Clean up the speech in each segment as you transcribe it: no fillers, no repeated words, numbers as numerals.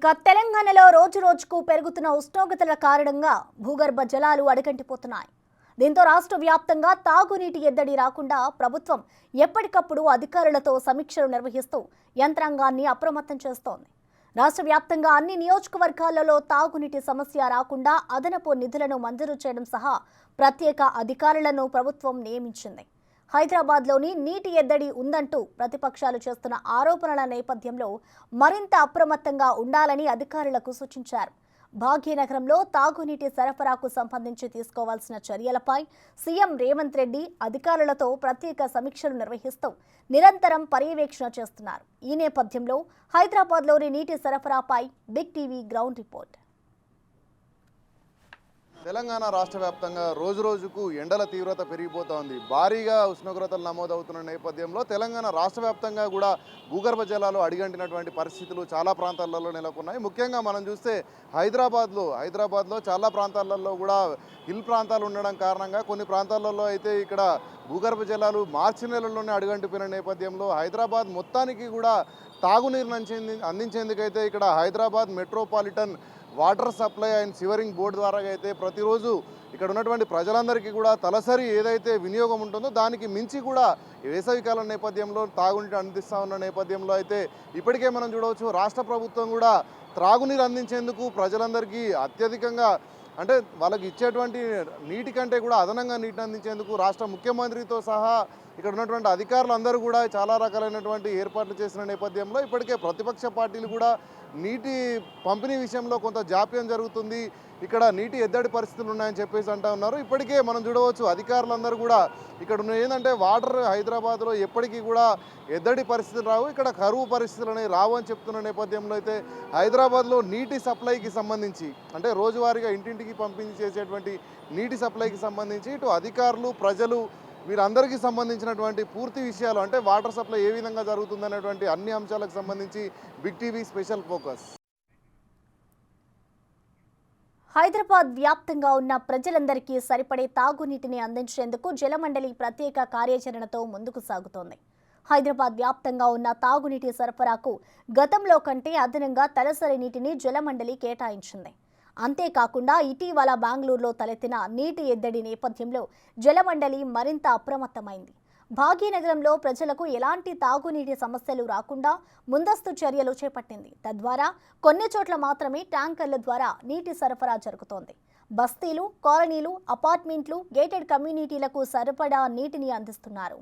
ఇక తెలంగాణలో రోజురోజుకు పెరుగుతున్న ఉష్ణోగ్రతల కారణంగా భూగర్భ జలాలు అడుగంటిపోతున్నాయి. దీంతో రాష్ట్ర వ్యాప్తంగా తాగునీటి ఎద్దడి రాకుండా ప్రభుత్వం ఎప్పటికప్పుడు అధికారులతో సమీక్షలు నిర్వహిస్తూ యంత్రాంగాన్ని అప్రమత్తం చేస్తోంది. రాష్ట్ర వ్యాప్తంగా అన్ని నియోజకవర్గాలలో తాగునీటి సమస్య రాకుండా అదనపు నిధులను మంజూరు చేయడం సహా ప్రత్యేక అధికారులను ప్రభుత్వం నియమించింది. హైదరాబాద్లోని నీటి ఎద్దడి ఉందంటూ ప్రతిపక్షాలు చేస్తున్న ఆరోపణల నేపథ్యంలో మరింత అప్రమత్తంగా ఉండాలని అధికారులకు సూచించారు. భాగ్యనగరంలో తాగునీటి సరఫరాకు సంబంధించి తీసుకోవాల్సిన చర్యలపై సీఎం రేవంత్ రెడ్డి అధికారులతో ప్రత్యేక సమీక్షలు నిర్వహిస్తూ నిరంతరం పర్యవేక్షణ చేస్తున్నారు. ఈ నేపథ్యంలో హైదరాబాద్లోని నీటి సరఫరాపై big TV ground report. Telangana రాష్ట్ర వ్యాప్తంగా రోజురోజుకు ఎండల తీవ్రత పెరిగిపోతోంది. భారీగా ఉష్ణోగ్రతలు నమోదవుతున్న నేపథ్యంలో తెలంగాణ రాష్ట్ర వ్యాప్తంగా కూడా భూగర్భ జలాలు అడిగంటినటువంటి పరిస్థితులు చాలా ప్రాంతాలలో నెలకొన్నాయి. ముఖ్యంగా మనం చూస్తే హైదరాబాద్లో చాలా ప్రాంతాలలో కూడా హిల్ ప్రాంతాలు ఉండడం కారణంగా కొన్ని ప్రాంతాలలో అయితే ఇక్కడ భూగర్భ జలాలు మార్చి నెలల్లోనే అడుగంటిపోయిన నేపథ్యంలో హైదరాబాద్ మొత్తానికి కూడా తాగునీరు అందించేందుకైతే ఇక్కడ Hyderabad metropolitan water supply and sewerage board ద్వారా అయితే ప్రతిరోజు ఇక్కడ ఉన్నటువంటి ప్రజలందరికీ కూడా తలసరి ఏదైతే వినియోగం ఉంటుందో దానికి మించి కూడా వేసవికాలం నేపథ్యంలో తాగునీరు అందిస్తూ ఉన్న నేపథ్యంలో అయితే ఇప్పటికే మనం చూడవచ్చు రాష్ట్ర ప్రభుత్వం కూడా త్రాగునీరు అందించేందుకు ప్రజలందరికీ అత్యధికంగా అంటే వాళ్ళకి ఇచ్చేటువంటి నీటి కంటే కూడా అదనంగా నీటిని అందించేందుకు రాష్ట్ర ముఖ్యమంత్రితో సహా ఇక్కడ ఉన్నటువంటి అధికారులు అందరూ కూడా చాలా రకాలైనటువంటి ఏర్పాట్లు చేసిన నేపథ్యంలో ఇప్పటికే ప్రతిపక్ష పార్టీలు కూడా నీటి పంపిణీ విషయంలో కొంత జాప్యం జరుగుతుంది, ఇక్కడ నీటి ఎద్దడి పరిస్థితులు ఉన్నాయని చెప్పేసి అంటూ ఉన్నారు. ఇప్పటికే మనం చూడవచ్చు అధికారులందరూ కూడా ఇక్కడ ఏంటంటే వాటర్ హైదరాబాద్లో ఎప్పటికీ కూడా ఎద్దడి పరిస్థితులు రావు, ఇక్కడ కరువు పరిస్థితులు అనేవి రావు అని చెప్తున్న నేపథ్యంలో అయితే హైదరాబాద్లో నీటి సప్లైకి సంబంధించి అంటే రోజువారీగా ఇంటింటికి పంపిణీ చేసేటువంటి నీటి సప్లైకి సంబంధించి ఇటు అధికారులు ప్రజలు వీరందరికీ సంబంధించినటువంటి పూర్తి విషయాలు అంటే వాటర్ సప్లై ఏ విధంగా జరుగుతుందనేటువంటి అన్ని అంశాలకు సంబంధించి big TV special focus. Hyderabad వ్యాప్తంగా ఉన్న ప్రజలందరికీ సరిపడే తాగునీటిని అందించేందుకు జలమండలి ప్రత్యేక కార్యాచరణతో ముందుకు సాగుతోంది. హైదరాబాద్ వ్యాప్తంగా ఉన్న తాగునీటి సరఫరాకు గతంలో కంటే అదనంగా తలసరి నీటిని జలమండలి కేటాయించింది. అంతేకాకుండా ఇటీవల బెంగళూరులో తలెత్తిన నీటి ఎద్దడి నేపథ్యంలో జలమండలి మరింత అప్రమత్తమైంది. భాగ్యనగరంలో ప్రజలకు ఎలాంటి తాగునీటి సమస్యలు రాకుండా ముందస్తు చర్యలు చేపట్టింది. తద్వారా కొన్ని చోట్ల మాత్రమే ట్యాంకర్ల ద్వారా నీటి సరఫరా జరుగుతోంది. బస్తీలు, కాలనీలు, అపార్ట్మెంట్లు, గేటెడ్ కమ్యూనిటీలకు సరిపడా నీటిని అందిస్తున్నారు.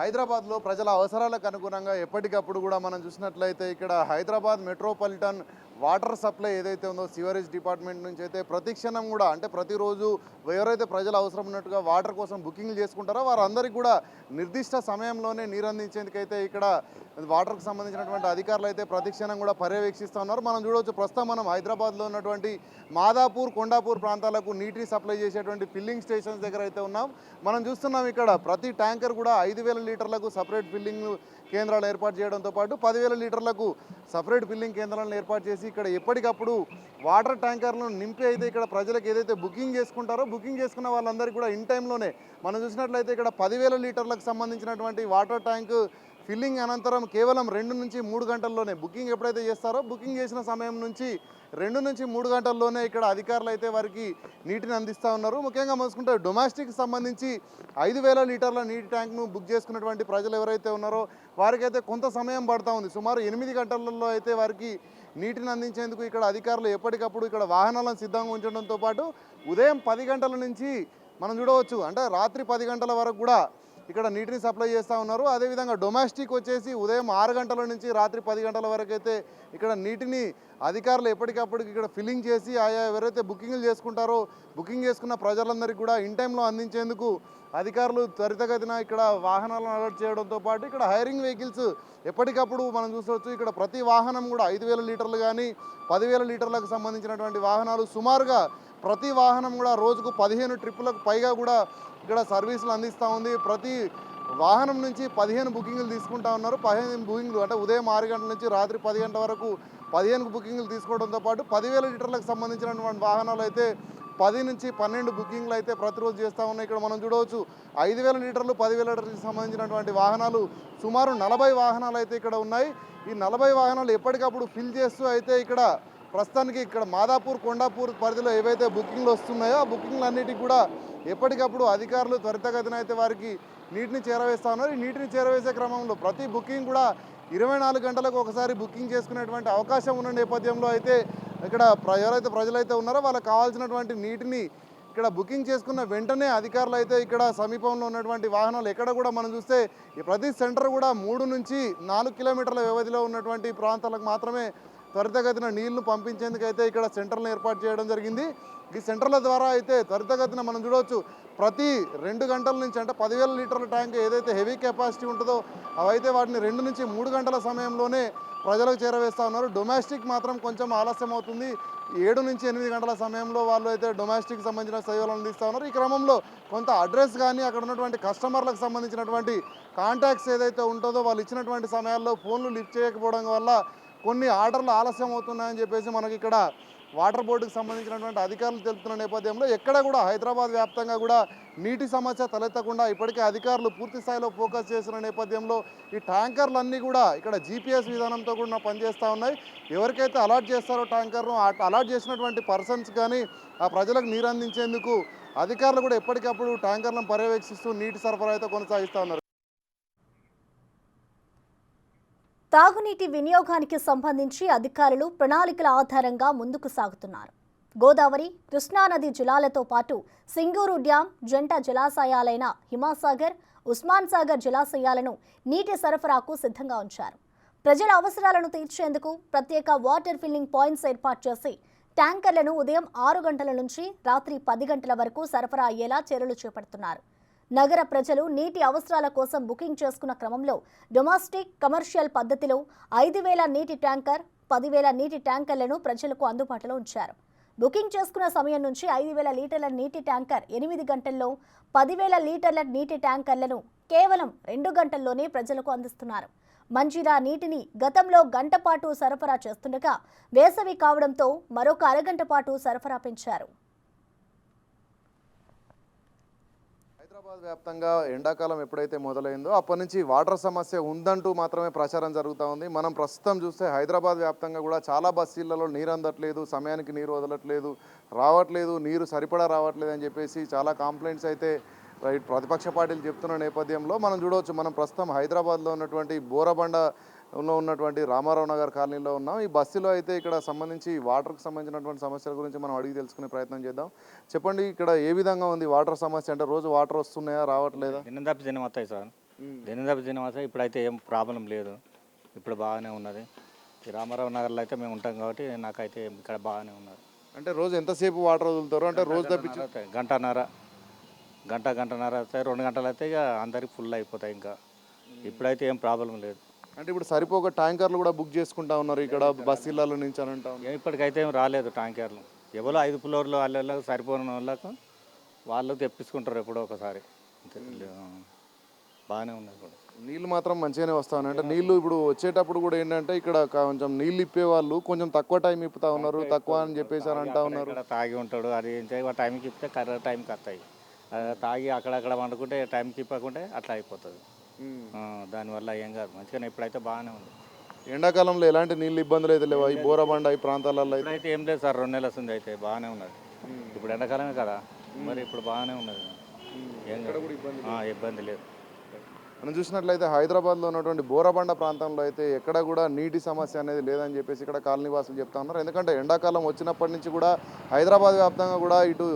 హైదరాబాద్లో ప్రజల అవసరాలకు అనుగుణంగా ఎప్పటికప్పుడు కూడా మనం చూసినట్లయితే ఇక్కడ హైదరాబాద్ మెట్రోపాలిటన్ వాటర్ సప్లై ఏదైతే ఉందో సివరేజ్ డిపార్ట్మెంట్ నుంచి అయితే ప్రతిక్షణం కూడా అంటే ప్రతిరోజు ఎవరైతే ప్రజలు అవసరం ఉన్నట్టుగా వాటర్ కోసం బుకింగ్లు చేసుకుంటారో వారందరికీ కూడా నిర్దిష్ట సమయంలోనే నీరు అందించేందుకైతే ఇక్కడ వాటర్కి సంబంధించినటువంటి అధికారులు అయితే ప్రతిక్షణం కూడా పర్యవేక్షిస్తూ ఉన్నారు. మనం చూడవచ్చు ప్రస్తుతం మనం హైదరాబాద్లో ఉన్నటువంటి మాదాపూర్, కొండాపూర్ ప్రాంతాలకు నీటిని సప్లై చేసేటువంటి ఫిల్లింగ్ స్టేషన్స్ దగ్గర అయితే ఉన్నాం. మనం చూస్తున్నాం ఇక్కడ ప్రతి ట్యాంకర్ కూడా 5,000 లీటర్లకు సపరేట్ ఫిల్లింగ్ కేంద్రాలు ఏర్పాటు చేయడంతో పాటు 10,000 లీటర్లకు సపరేట్ ఫిల్లింగ్ కేంద్రాలను ఏర్పాటు చేసి ఇక్కడ ఎప్పటికప్పుడు వాటర్ ట్యాంకర్లను నింపి అయితే ఇక్కడ ప్రజలకు ఏదైతే బుకింగ్ చేసుకుంటారో బుకింగ్ చేసుకున్న వాళ్ళందరికీ కూడా ఇన్ టైంలోనే మనం చూసినట్లయితే ఇక్కడ 10,000 లీటర్లకు సంబంధించినటువంటి వాటర్ ట్యాంక్ ఫిల్లింగ్ అనంతరం కేవలం 2 నుంచి 3 గంటల్లోనే బుకింగ్ ఎప్పుడైతే చేస్తారో బుకింగ్ చేసిన సమయం నుంచి 2 నుంచి 3 గంటల్లోనే ఇక్కడ అధికారులు అయితే వారికి నీటిని అందిస్తూ ఉన్నారు. ముఖ్యంగా చూసుకుంటే డొమెస్టిక్ సంబంధించి 5,000 లీటర్ల నీటి ట్యాంక్ను బుక్ చేసుకున్నటువంటి ప్రజలు ఎవరైతే ఉన్నారో వారికైతే కొంత సమయం పడుతూ ఉంది. సుమారు 8 గంటలలో అయితే వారికి నీటిని అందించేందుకు ఇక్కడ అధికారులు ఎప్పటికప్పుడు ఇక్కడ వాహనాలను సిద్ధంగా ఉంచడంతో పాటు ఉదయం 10 గంటల నుంచి మనం చూడవచ్చు అంటే రాత్రి 10 గంటల వరకు కూడా ఇక్కడ నీటిని సప్లై చేస్తూ ఉన్నారు. అదేవిధంగా డొమెస్టిక్ వచ్చేసి ఉదయం 6 గంటల నుంచి రాత్రి 10 గంటల వరకు అయితే ఇక్కడ నీటిని అధికారులు ఎప్పటికప్పటికి ఇక్కడ ఫిల్లింగ్ చేసి ఆయా ఎవరైతే బుకింగ్లు చేసుకుంటారో బుకింగ్ చేసుకున్న ప్రజలందరికీ కూడా ఇన్ టైంలో అందించేందుకు అధికారులు త్వరితగతిన ఇక్కడ వాహనాలను అలర్ట్ చేయడంతో పాటు ఇక్కడ హైరింగ్ వెహికల్స్ ఎప్పటికప్పుడు మనం చూసుకోవచ్చు. ఇక్కడ ప్రతి వాహనం కూడా 5,000 లీటర్లు కానీ 10,000 లీటర్లకు సంబంధించినటువంటి వాహనాలు సుమారుగా ప్రతి వాహనం కూడా రోజుకు 15 ట్రిప్పులకు పైగా కూడా ఇక్కడ సర్వీసులు అందిస్తూ ఉంది. ప్రతి వాహనం నుంచి 15 బుకింగ్లు తీసుకుంటా ఉన్నారు. 15 బుకింగ్లు అంటే ఉదయం 6 గంటల నుంచి రాత్రి 10 గంటల వరకు 15 బుకింగ్లు తీసుకోవడంతో పాటు 10,000 లీటర్లకు సంబంధించినటువంటి వాహనాలు అయితే 10 నుంచి 12 బుకింగ్లు అయితే ప్రతిరోజు చేస్తూ ఉన్నాయి. ఇక్కడ మనం చూడవచ్చు 5,000 లీటర్లు 10,000 లీటర్లకు సంబంధించినటువంటి వాహనాలు సుమారు 40 వాహనాలు అయితే ఇక్కడ ఉన్నాయి. ఈ 40 వాహనాలు ఎప్పటికప్పుడు ఫిల్ చేస్తూ అయితే ఇక్కడ ప్రస్తుతానికి ఇక్కడ మాదాపూర్ కొండాపూర్ పరిధిలో ఏవైతే బుకింగ్లు వస్తున్నాయో ఆ బుకింగ్లన్నిటికీ కూడా ఎప్పటికప్పుడు అధికారులు త్వరితగతిన అయితే వారికి నీటిని చేరవేస్తా ఉన్నారు. ఈ నీటిని చేరవేసే క్రమంలో ప్రతి బుకింగ్ కూడా 24 గంటలకు ఒకసారి బుకింగ్ చేసుకునేటువంటి అవకాశం ఉన్న నేపథ్యంలో అయితే ఇక్కడ ఎవరైతే ప్రజలైతే ఉన్నారో వాళ్ళకి కావాల్సినటువంటి నీటిని ఇక్కడ బుకింగ్ చేసుకున్న వెంటనే అధికారులు అయితే ఇక్కడ సమీపంలో ఉన్నటువంటి వాహనాలు ఎక్కడ కూడా మనం చూస్తే ఈ ప్రతి సెంటర్ కూడా 3 నుంచి 4 కిలోమీటర్ల వ్యవధిలో ఉన్నటువంటి ప్రాంతాలకు మాత్రమే త్వరితగతిన నీళ్లు పంపించేందుకు అయితే ఇక్కడ సెంటర్లను ఏర్పాటు చేయడం జరిగింది. ఈ సెంటర్ల ద్వారా అయితే త్వరితగతిన మనం చూడవచ్చు ప్రతి 2 గంటల నుంచి అంటే 10,000 లీటర్ల ట్యాంక్ ఏదైతే హెవీ కెపాసిటీ ఉంటుందో అవైతే వాటిని 2 నుంచి 3 గంటల సమయంలోనే ప్రజలకు చేరవేస్తూ ఉన్నారు. డొమెస్టిక్ మాత్రం కొంచెం ఆలస్యం అవుతుంది. 7 నుంచి 8 గంటల సమయంలో వాళ్ళు అయితే డొమెస్టిక్ సంబంధించిన సేవలు అందిస్తూ ఉన్నారు. ఈ క్రమంలో కొంత అడ్రస్ కానీ అక్కడ ఉన్నటువంటి కస్టమర్లకు సంబంధించినటువంటి కాంటాక్ట్స్ ఏదైతే ఉంటుందో వాళ్ళు ఇచ్చినటువంటి సమయాల్లో ఫోన్లు లిఫ్ట్ చేయకపోవడం వల్ల కొన్ని ఆర్డర్లు ఆలస్యం అవుతున్నాయని చెప్పేసి మనకి ఇక్కడ వాటర్ బోర్డుకు సంబంధించినటువంటి అధికారులు తెలుపుతున్న నేపథ్యంలో ఎక్కడ కూడా హైదరాబాద్ వ్యాప్తంగా కూడా నీటి సమస్య తలెత్తకుండా ఇప్పటికే అధికారులు పూర్తి స్థాయిలో ఫోకస్ చేసిన నేపథ్యంలో ఈ ట్యాంకర్లన్నీ కూడా ఇక్కడ జీపీఎస్ విధానంతో కూడా పనిచేస్తూ ఉన్నాయి. ఎవరికైతే అలాట్ చేస్తారో ట్యాంకర్ను అలాట్ చేసినటువంటి పర్సన్స్ కానీ ఆ ప్రజలకు నీరు అందించేందుకు అధికారులు కూడా ఎప్పటికప్పుడు ట్యాంకర్లను పర్యవేక్షిస్తూ నీటి సరఫరా అయితే కొనసాగిస్తూ ఉన్నారు. తాగునీటి వినియోగానికి సంబంధించి అధికారులు ప్రణాళికల ఆధారంగా ముందుకు సాగుతున్నారు. గోదావరి, కృష్ణానది జలాలతో పాటు సింగూరు డ్యాం, జంట జలాశయాలైన హిమాసాగర్, ఉస్మాన్ సాగర్ జలాశయాలను నీటి సరఫరాకు సిద్ధంగా ఉంచారు. ప్రజల అవసరాలను తీర్చేందుకు ప్రత్యేక వాటర్ ఫిల్లింగ్ పాయింట్స్ ఏర్పాటు చేసి ట్యాంకర్లను ఉదయం 6 గంటల నుంచి రాత్రి 10 గంటల వరకు సరఫరా అయ్యేలా చర్యలు చేపడుతున్నారు. నగర ప్రజలు నీటి అవసరాల కోసం బుకింగ్ చేసుకున్న క్రమంలో డొమెస్టిక్, కమర్షియల్ పద్ధతిలో 5,000 నీటి ట్యాంకర్, 10,000 నీటి ట్యాంకర్లను ప్రజలకు అందుబాటులో ఉంచారు. బుకింగ్ చేసుకున్న సమయం నుంచి 5,000 లీటర్ల నీటి ట్యాంకర్ 8 గంటల్లో, 10,000 లీటర్ల నీటి ట్యాంకర్లను కేవలం 2 గంటల్లోనే ప్రజలకు అందిస్తున్నారు. మంజీరా నీటిని గతంలో గంట పాటు సరఫరా చేస్తుండగా వేసవి కావడంతో మరొక అరగంట పాటు సరఫరా పెంచారు. హైదరాబాద్ వ్యాప్తంగా ఎండాకాలం ఎప్పుడైతే మొదలైందో అప్పటి నుంచి వాటర్ సమస్య ఉందంటూ మాత్రమే ప్రచారం జరుగుతూ ఉంది. మనం ప్రస్తుతం చూస్తే హైదరాబాద్ వ్యాప్తంగా కూడా చాలా బస్తీలలో నీరు అందట్లేదు, సమయానికి నీరు వదలట్లేదు, రావట్లేదు, నీరు సరిపడా రావట్లేదు అని చెప్పేసి చాలా కంప్లైంట్స్ అయితే ప్రతిపక్ష పార్టీలు చెప్తున్న నేపథ్యంలో మనం చూడవచ్చు. మనం ప్రస్తుతం హైదరాబాద్లో ఉన్నటువంటి బోరబండలో ఉన్నటువంటి రామారావు నగర్ కాలనీలో ఉన్నాం. ఈ బస్సులో అయితే ఇక్కడ సంబంధించి వాటర్కి సంబంధించినటువంటి సమస్యల గురించి మనం అడిగి తెలుసుకునే ప్రయత్నం చేద్దాం. చెప్పండి, ఇక్కడ ఏ విధంగా ఉంది వాటర్ సమస్య? అంటే రోజు వాటర్ వస్తున్నాయా, రావట్లేదా? దినం తప్పి దినం వస్తాయి సార్, దినం తప్పి దినం వస్తాయి. ఇప్పుడైతే ఏం ప్రాబ్లం లేదు, ఇప్పుడు బాగానే ఉన్నది. ఈ రామారావు నగర్లో అయితే మేము ఉంటాం కాబట్టి నాకైతే ఇక్కడ బాగానే ఉన్నది. అంటే రోజు ఎంతసేపు వాటర్ వదులుతారు? అంటే రోజు తప్పించి గంటన్నర వస్తాయి, 2 గంటలు అయితే ఇక అందరికి ఫుల్ అయిపోతాయి. ఇంకా ఇప్పుడైతే ఏం ప్రాబ్లం లేదు. అంటే ఇప్పుడు సరిపోక ట్యాంకర్లు కూడా బుక్ చేసుకుంటా ఉన్నారు ఇక్కడ బస్సులలో నుంచి అని అంటా ఉన్నారు. ఇప్పటికైతే ఏం రాలేదు ట్యాంకర్లు. ఎవరో 5 ఫ్లోర్లు వాళ్ళకి సరిపోయిన వాళ్ళకు వాళ్ళు తెప్పించుకుంటారు ఎప్పుడో ఒకసారి. బాగానే ఉన్నది కూడా. నీళ్ళు మాత్రం మంచిగానే వస్తా ఉన్నాయి. అంటే నీళ్ళు ఇప్పుడు వచ్చేటప్పుడు కూడా ఏంటంటే ఇక్కడ కొంచెం నీళ్ళు ఇప్పే వాళ్ళు కొంచెం తక్కువ టైం ఇప్పుతా ఉన్నారు, తక్కువ అని చెప్పేసి అని అంటా ఉన్నారు. తాగి ఉంటాడు, అది టైంకి ఇప్పితే కరెక్ట్ టైంకి వస్తాయి. తాగి అక్కడక్కడ వండుకుంటే టైంకి ఇప్పకుంటే అట్లా అయిపోతుంది. దానివల్ల ఏం కాదు, మంచిగానే ఇప్పుడైతే బాగానే ఉంది. ఎండాకాలంలో ఎలాంటి నీళ్ళు ఇబ్బందులు అయితే లేవు ఈ బోరబండ ఈ ప్రాంతాలలో? ఇప్పుడైతే ఏం లేదు సార్, 2 నెలల వస్తుంది అయితే బాగానే ఉన్నది. ఇప్పుడు ఎండాకాలమే కదా మరి, ఇప్పుడు బాగానే ఉన్నది, ఏం ఇబ్బంది లేదు. మనం చూసినట్లయితే హైదరాబాద్లో ఉన్నటువంటి బోరబండ ప్రాంతంలో అయితే ఎక్కడ కూడా నీటి సమస్య అనేది లేదని చెప్పేసి ఇక్కడ కాలనీ వాసులు చెప్తా ఉన్నారు. ఎందుకంటే ఎండాకాలం వచ్చినప్పటి నుంచి కూడా హైదరాబాద్ వ్యాప్తంగా కూడా ఇటు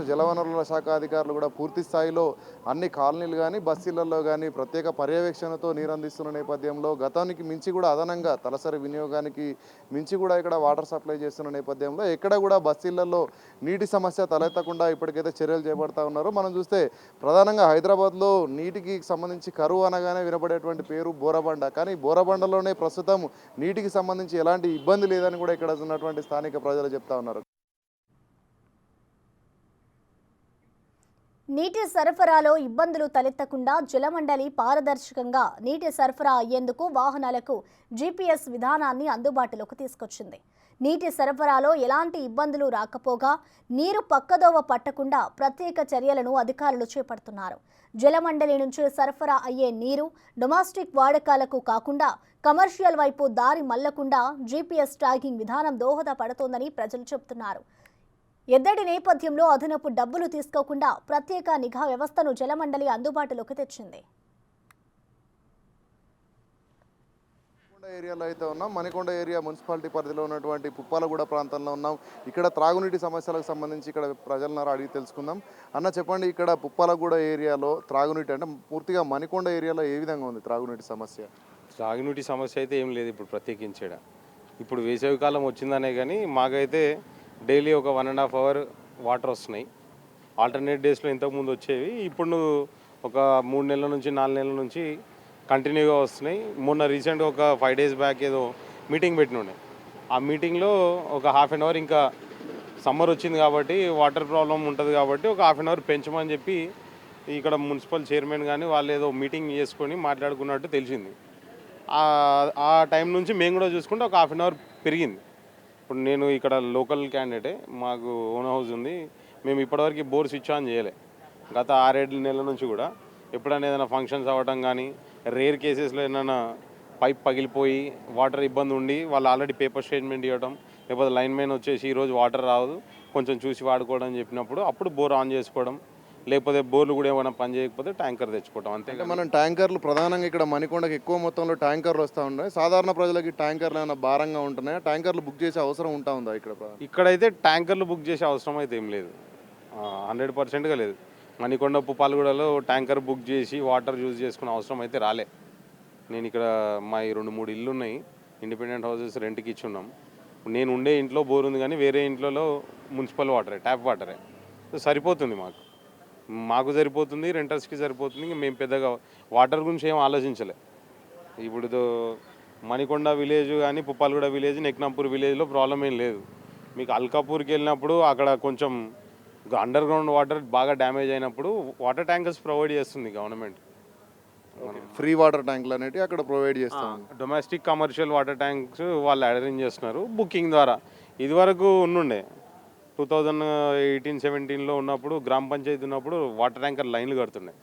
జలవనరుల శాఖ అధికారులు కూడా పూర్తి స్థాయిలో అన్ని కాలనీలు కానీ బస్తీలలో కానీ ప్రత్యేక పర్యవేక్షణతో నీరు అందిస్తున్న నేపథ్యంలో గతానికి మించి కూడా అదనంగా తలసరి వినియోగానికి మించి కూడా ఇక్కడ వాటర్ సప్లై చేస్తున్న నేపథ్యంలో ఎక్కడ కూడా బస్తీలలో నీటి సమస్య తలెత్తకుండా ఇప్పటికైతే చర్యలు చేపడతా ఉన్నారు. మనం చూస్తే ప్రధానంగా హైదరాబాద్లో నీటికి సంబంధించి కరువు అనగానే వినపడేటువంటి పేరు బోరబండ. కానీ బోరబండలోనే ప్రస్తుతం నీటికి సంబంధించి ఎలాంటి ఇబ్బంది లేదని కూడా ఇక్కడ ఉన్నటువంటి స్థానిక ప్రజలు చెప్తా ఉన్నారు. నీటి సరఫరాలో ఇబ్బందులు తలెత్తకుండా జలమండలి పారదర్శకంగా నీటి సరఫరా అయ్యేందుకు వాహనాలకు జీపీఎస్ విధానాన్ని అందుబాటులోకి తీసుకొచ్చింది. నీటి సరఫరాలో ఎలాంటి ఇబ్బందులు రాకపోగా నీరు పక్కదోవ పట్టకుండా ప్రత్యేక చర్యలను అధికారులు చేపడుతున్నారు. జలమండలి నుంచి సరఫరా అయ్యే నీరు డొమెస్టిక్ వాడకాలకు కాకుండా కమర్షియల్ వైపు దారి మళ్లకుండా జీపీఎస్ ట్రాకింగ్ విధానం దోహదపడుతోందని ప్రజలు చెబుతున్నారు. ఎద్దడి నేపథ్యంలో అదనపు డబ్బులు తీసుకోకుండా ప్రత్యేక నిఘా వ్యవస్థను జలమండలి అందుబాటులోకి తెచ్చింది. ఏరియాలో అయితే ఉన్నాం. మణికొండ ఏరియా మున్సిపాలిటీ పరిధిలో ఉన్నటువంటి పుప్పాలగూడ ప్రాంతంలో ఉన్నాం. ఇక్కడ త్రాగునీటి సమస్యలకు సంబంధించి ఇక్కడ ప్రజలను అడిగి తెలుసుకుందాం. అన్న చెప్పండి, ఇక్కడ పుప్పాలగూడ ఏరియాలో త్రాగునీటి అంటే పూర్తిగా మణికొండ ఏరియాలో ఏ విధంగా ఉంది త్రాగునీటి సమస్య? త్రాగునీటి సమస్య అయితే ఏం లేదు ఇప్పుడు ప్రత్యేకించేడ. ఇప్పుడు వేసవికాలం వచ్చిందనే కానీ మాకైతే డైలీ ఒక 1.5 అవర్ వాటర్ వస్తున్నాయి. ఆల్టర్నేట్ డేస్లో ఇంతకుముందు వచ్చేవి, ఇప్పుడు ఒక 3 నెలల నుంచి 4 నెలల నుంచి కంటిన్యూగా వస్తున్నాయి. మొన్న రీసెంట్గా ఒక 5 days బ్యాక్ ఏదో మీటింగ్ పెట్టినుండే. ఆ మీటింగ్లో ఒక 1/2 అవర్ ఇంకా సమ్మర్ వచ్చింది కాబట్టి వాటర్ ప్రాబ్లం ఉంటుంది కాబట్టి ఒక 1/2 అవర్ పెంచమని చెప్పి ఇక్కడ మున్సిపల్ చైర్మన్ కానీ వాళ్ళు ఏదో మీటింగ్ చేసుకొని మాట్లాడుకున్నట్టు తెలిసింది. ఆ టైం నుంచి మేము కూడా చూసుకుంటే ఒక 1/2 అవర్ పెరిగింది. ఇప్పుడు నేను ఇక్కడ లోకల్ క్యాండిడేటే, మాకు ఓన్ హౌస్ ఉంది. మేము ఇప్పటివరకు బోర్ స్విచ్ ఆన్ చేయలే. గత 6-7 నెలల నుంచి కూడా ఎప్పుడైనా ఏదైనా ఫంక్షన్స్ అవ్వడం కానీ రేర్ కేసెస్లో ఏమైనా పైప్ పగిలిపోయి వాటర్ ఇబ్బంది ఉండి వాళ్ళు ఆల్రెడీ పేపర్ స్టేట్మెంట్ ఇవ్వడం, లేకపోతే లైన్ మ్యాన్ వచ్చేసి ఈరోజు వాటర్ రాదు కొంచెం చూసి వాడుకోవడం అని చెప్పినప్పుడు అప్పుడు బోర్ ఆన్ చేసుకోవడం, లేకపోతే బోర్లు కూడా ఏమైనా పని చేయకపోతే ట్యాంకర్ తెచ్చుకోవడం. అంతే. మనం ట్యాంకర్లు ప్రధానంగా ఇక్కడ మణికొండకి ఎక్కువ మొత్తంలో ట్యాంకర్లు వస్తూ ఉన్నాయి. సాధారణ ప్రజలకి ట్యాంకర్లు ఏమైనా భారంగా ఉంటున్నాయా? ట్యాంకర్లు బుక్ చేసే అవసరం ఉందా ఇక్కడ? ఇక్కడైతే ట్యాంకర్లు బుక్ చేసే అవసరం అయితే ఏం లేదు, 100%గా లేదు. మణికొండ పుప్పాలగూడలో ట్యాంకర్ బుక్ చేసి వాటర్ యూజ్ చేసుకునే అవసరం అయితే రాలే. నేను ఇక్కడ మా 2-3 ఇల్లు ఉన్నాయి, ఇండిపెండెంట్ హౌసెస్ రెంట్కి ఇచ్చి ఉన్నాం. నేను ఉండే ఇంట్లో బోర్ ఉంది కానీ వేరే ఇంట్లో మున్సిపల్ వాటరే, ట్యాప్ వాటరే. సరిపోతుంది, మాకు సరిపోతుంది, రెంటర్స్కి సరిపోతుంది. ఇంకా మేము పెద్దగా వాటర్ గురించి ఏం ఆలోచించలే. ఇప్పుడు మణికొండ విలేజ్ కానీ పుప్పాలగూడ విలేజ్, నెక్నాంపూర్ విలేజ్లో ప్రాబ్లం ఏం లేదు. మీకు అల్కాపూర్కి వెళ్ళినప్పుడు అక్కడ కొంచెం అండర్ గ్రౌండ్ వాటర్ బాగా డ్యామేజ్ అయినప్పుడు వాటర్ ట్యాంకర్స్ ప్రొవైడ్ చేస్తుంది గవర్నమెంట్. ఫ్రీ వాటర్ ట్యాంకులు అనేవి అక్కడ ప్రొవైడ్ చేస్తాం. డొమెస్టిక్ కమర్షియల్ వాటర్ ట్యాంక్స్ వాళ్ళు అరేంజ్ చేస్తున్నారు బుకింగ్ ద్వారా. ఇదివరకు ఉండుండే 2018-17లో ఉన్నప్పుడు గ్రామ పంచాయతీ ఉన్నప్పుడు వాటర్ ట్యాంకర్ లైన్లు కడుతుండే.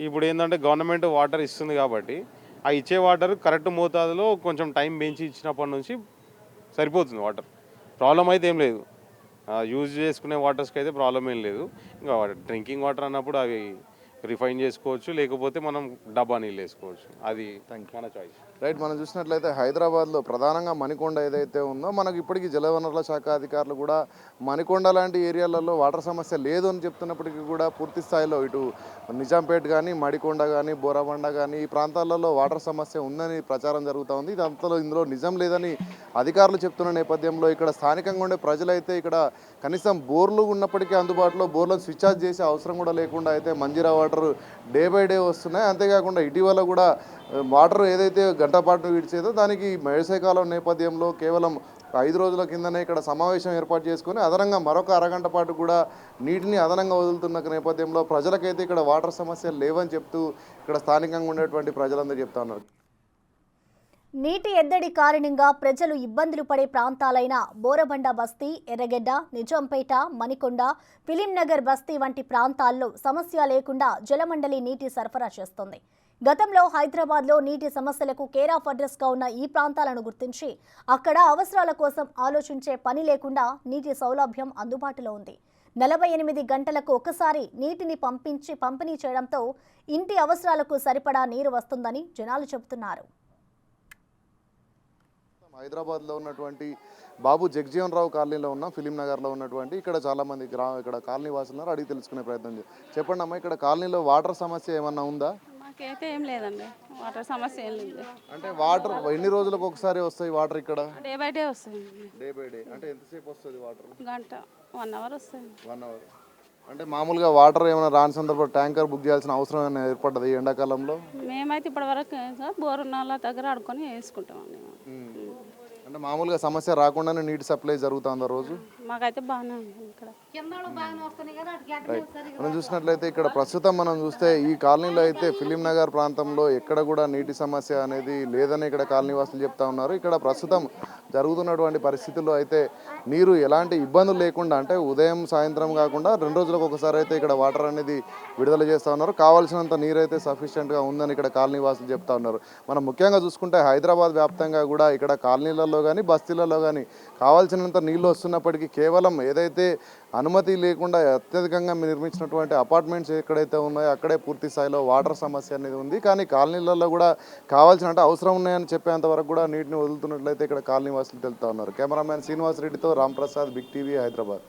ఇప్పుడు ఏంటంటే గవర్నమెంట్ వాటర్ ఇస్తుంది కాబట్టి ఆ ఇచ్చే వాటర్ కరెక్ట్ మోతాదులో కొంచెం టైం పెంచి ఇచ్చినప్పటి నుంచి సరిపోతుంది వాటర్. ప్రాబ్లం అయితే ఏం లేదు, యూజ్ చేసుకునే వాటర్స్కి అయితే ప్రాబ్లం ఏం లేదు. ఇంకా డ్రింకింగ్ వాటర్ అన్నప్పుడు అవి రిఫైన్ చేసుకోవచ్చు, లేకపోతే మనం డబ్బా నీళ్ళు వేసుకోవచ్చు. అది మన చాయిస్. రైట్. మనం చూసినట్లయితే హైదరాబాద్లో ప్రధానంగా మణికొండ ఏదైతే ఉందో మనకి ఇప్పటికీ జలవనరుల శాఖ అధికారులు కూడా మణికొండ లాంటి ఏరియాలలో వాటర్ సమస్య లేదు అని చెప్తున్నప్పటికీ కూడా పూర్తి స్థాయిలో ఇటు నిజాంపేట్ కానీ, మడికొండ కానీ, బోరబండ కానీ ఈ ప్రాంతాలలో వాటర్ సమస్య ఉందని ప్రచారం జరుగుతూ ఉంది. ఇందులో నిజం లేదని అధికారులు చెప్తున్న నేపథ్యంలో ఇక్కడ స్థానికంగా ఉండే ప్రజలైతే ఇక్కడ కనీసం బోర్లు ఉన్నప్పటికీ అందుబాటులో బోర్లను స్విచ్ ఆఫ్ చేసే అవసరం కూడా లేకుండా అయితే Manjira water day by day వస్తున్నాయి. అంతేకాకుండా ఇటీవల కూడా వాటర్ ఏదైతే గంట పాటు విడిచేదో దానికి వేసవికాలం నేపథ్యంలో కేవలం 5 రోజుల కిందనే ఇక్కడ సమావేశం ఏర్పాటు చేసుకొని అదనంగా మరొక అరగంట పాటు కూడా నీటిని అదనంగా వదులుతున్న నేపథ్యంలో ప్రజలకైతే ఇక్కడ వాటర్ సమస్యలు లేవని చెప్తూ ఇక్కడ స్థానికంగా ఉండేటువంటి ప్రజలందరూ చెప్తా ఉన్నారు. నీటి ఎద్దడి కారణంగా ప్రజలు ఇబ్బందులు పడే ప్రాంతాలైన బోరబండ బస్తీ, ఎర్రగెడ్డ, నిజాంపేట, మణికొండ, ఫిలింనగర్ బస్తీ వంటి ప్రాంతాల్లో సమస్య లేకుండా జలమండలి నీటి సరఫరా చేస్తోంది. గతంలో హైదరాబాద్లో నీటి సమస్యలకు కేర్ ఆఫ్ అడ్రస్గా ఉన్న ఈ ప్రాంతాలను గుర్తించి అక్కడ అవసరాల కోసం ఆలోచించే పని లేకుండా నీటి సౌలభ్యం అందుబాటులో ఉంది. 48 గంటలకు ఒకసారి నీటిని పంపిణీ చేయడంతో ఇంటి అవసరాలకు సరిపడా నీరు వస్తుందని జనాలు చెబుతున్నారు. హైదరాబాద్లో ఉన్నటువంటి బాబు జగజీవన్ రావు కాలనీలో ఉన్న ఫిలింనగర్లో ఉన్నటువంటి ఇక్కడ చాలామంది ఇక్కడ కాలనీ వాసులు అడిగి తెలుసుకునే ప్రయత్నం చెప్పండి అమ్మా, ఇక్కడ కాలనీలో వాటర్ సమస్య ఏమన్నా ఉందా? మాకైతే ఏం లేదండి, వాటర్ సమస్య ఏం లేదు. అంటే వాటర్ ఎన్ని రోజులకు ఒకసారి వస్తాయి వాటర్ ఇక్కడ? డే బై డే వస్తుంది. డే బై డే అంటే ఎంతసేపు వస్తుంది వాటర్? గంట 1 అవర్ వస్తుంది. 1 అవర్. అంటే మామూలుగా వాటర్ ఏమైనా రాని సందర్భంలో ట్యాంకర్ బుక్ చేయాల్సిన అవసరం ఏమైనా ఏర్పడ్డది ఎండాకాలంలో? మేమైతే ఇప్పటివరకు బోర్ ఉన్న వాళ్ళ దగ్గర ఆడుకొని వేసుకుంటామండి. అంటే మామూలుగా సమస్య రాకుండానే నీటి సప్లై జరుగుతుందా రోజు? మాకైతే బాగానే ఉంది ఇక్కడ. మనం చూసినట్లయితే ఇక్కడ ప్రస్తుతం మనం చూస్తే ఈ కాలనీలో అయితే ఫిలిం నగర్ ప్రాంతంలో ఎక్కడ కూడా నీటి సమస్య అనేది లేదని ఇక్కడ కాలనీ వాసులు చెప్తా ఉన్నారు. ఇక్కడ ప్రస్తుతం జరుగుతున్నటువంటి పరిస్థితుల్లో అయితే నీరు ఎలాంటి ఇబ్బందులు లేకుండా అంటే ఉదయం సాయంత్రం కాకుండా 2 రోజులకు ఒకసారి అయితే ఇక్కడ వాటర్ అనేది విడుదల చేస్తూ ఉన్నారు. కావాల్సినంత నీరు అయితే సఫిషియెంట్గా ఉందని ఇక్కడ కాలనీ వాసులు చెప్తా ఉన్నారు. మనం ముఖ్యంగా చూసుకుంటే హైదరాబాద్ వ్యాప్తంగా కూడా ఇక్కడ కాలనీలలో కానీ బస్తీలలో కానీ కావాల్సినంత నీళ్ళు వస్తున్నప్పటికీ కేవలం ఏదైతే అనుమతి లేకుండా అత్యధికంగా నిర్మించినటువంటి అపార్ట్మెంట్స్ ఎక్కడైతే ఉన్నాయో అక్కడే పూర్తి స్థాయిలో వాటర్ సమస్య అనేది ఉంది. కానీ కాలనీలలో కూడా కావాల్సిన అంటే అవసరం ఉన్నాయని చెప్పేంత వరకు కూడా నీటిని వదులుతున్నట్లయితే ఇక్కడ కాలనీ వాసులు తెలుపుతా ఉన్నారు. కెమెరామ్యాన్ శ్రీనివాస్ రెడ్డితో రామ్ ప్రసాద్, బిగ్ టీవీ, హైదరాబాద్.